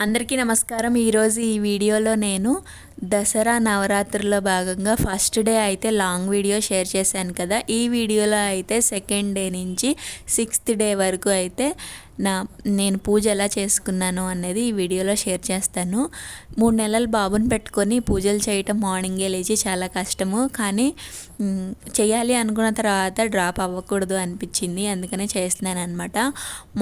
అందరికీ నమస్కారం. ఈరోజు ఈ వీడియోలో నేను దసరా నవరాత్రుల్లో భాగంగా ఫస్ట్ డే అయితే లాంగ్ వీడియో షేర్ చేశాను కదా. ఈ వీడియోలో అయితే సెకండ్ డే నుంచి 6th డే వరకు అయితే నేను పూజ ఎలా చేసుకున్నాను అనేది ఈ వీడియోలో షేర్ చేస్తాను. 3 నెలల బాబుని పెట్టుకొని పూజలు చేయటం మార్నింగే లేచి చాలా కష్టము, కానీ చేయాలి అనుకున్న తర్వాత డ్రాప్ అవ్వకూడదు అనిపించింది, అందుకనే చేస్తున్నాను అనమాట.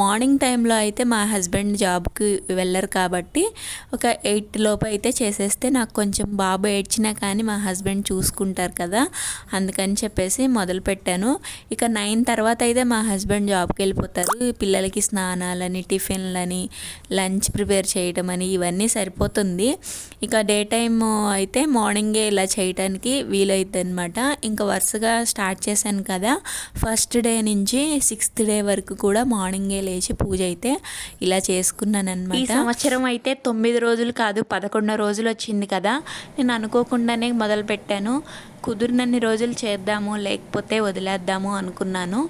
మార్నింగ్ టైంలో అయితే మా హస్బెండ్ జాబ్కి వెళ్ళరు కాబట్టి ఒక 8 లోపు అయితే చేసేస్తే నాకు కొంచెం బాబు ఏడ్చినా కానీ మా హస్బెండ్ చూసుకుంటారు కదా, అందుకని చెప్పేసి మొదలుపెట్టాను. ఇక 9 తర్వాత అయితే మా హస్బెండ్ జాబ్కి వెళ్ళిపోతారు. పిల్లలకి స్నానాలని, టిఫిన్లని, లంచ్ ప్రిపేర్ చేయడం అని ఇవన్నీ సరిపోతుంది. ఇక డే టైమ్ అయితే మార్నింగే ఇలా చేయడానికి వీలైతే అనమాట. ఇంకా వరుసగా స్టార్ట్ చేశాను కదా, ఫస్ట్ డే నుంచి 6th డే వరకు కూడా మార్నింగే లేచి పూజ అయితే ఇలా చేసుకున్నాను అనమాట. ఈ సంవత్సరం అయితే 9 రోజులు కాదు 11 రోజులు వచ్చింది కదా. నేను అనుకోకుండానే మొదలుపెట్టాను. కుదిరినన్ని రోజులు చేద్దాము, లేకపోతే వదిలేద్దాము అనుకున్నాను.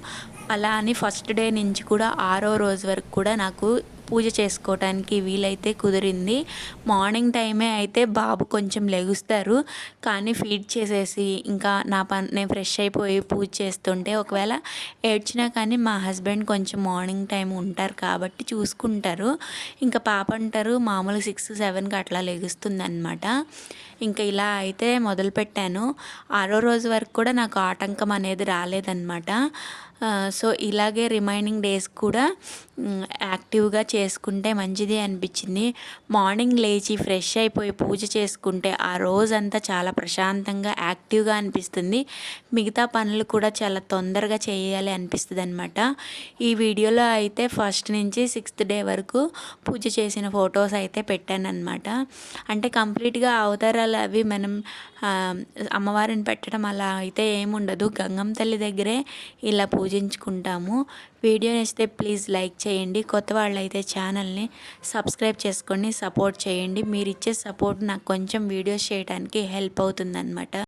అలా అని ఫస్ట్ డే నుంచి కూడా 6వ రోజు వరకు కూడా నాకు పూజ చేసుకోవటానికి వీలైతే కుదిరింది. మార్నింగ్ టైమే అయితే బాబు కొంచెం లెగుస్తారు, కానీ ఫీడ్ చేసేసి ఇంకా నేను ఫ్రెష్ అయిపోయి పూజ చేస్తుంటే ఒకవేళ ఏడ్చినా కానీ మా హస్బెండ్ కొంచెం మార్నింగ్ టైం ఉంటారు కాబట్టి చూసుకుంటారు. ఇంకా పాప అంటారు మామూలు 6-7కి అట్లా లెగుస్తుంది అనమాట. ఇంకా ఇలా అయితే మొదలుపెట్టాను. 6వ రోజు వరకు కూడా నాకు ఆటంకం అనేది రాలేదన్నమాట. సో ఇలాగే రిమైనింగ్ డేస్ కూడా యాక్టివ్గా చేసుకుంటే మంచిది అనిపించింది. మార్నింగ్ లేచి ఫ్రెష్ అయిపోయి పూజ చేసుకుంటే ఆ రోజంతా చాలా ప్రశాంతంగా యాక్టివ్గా అనిపిస్తుంది. మిగతా పనులు కూడా చాలా తొందరగా చేయాలి అనిపిస్తుంది అనమాట. ఈ వీడియోలో అయితే ఫస్ట్ నుంచి 6th డే వరకు పూజ చేసిన ఫొటోస్ అయితే పెట్టాను అనమాట. అంటే కంప్లీట్గా అవతారాలు అవి మనం అమ్మవారిని పెట్టడం అలా అయితే ఏముండదు, గంగమ్మ తల్లి దగ్గరే ఇలా పూజించుకుంటాము. వీడియో నచ్చితే ప్లీజ్ లైక్ చేయండి. కొత్త వాళ్ళు అయితే ఛానల్ని సబ్స్క్రైబ్ చేసుకొని సపోర్ట్ చేయండి. మీరు ఇచ్చే సపోర్ట్ నాకు కొంచెం వీడియోస్ చేయడానికి హెల్ప్ అవుతుందన్నమాట.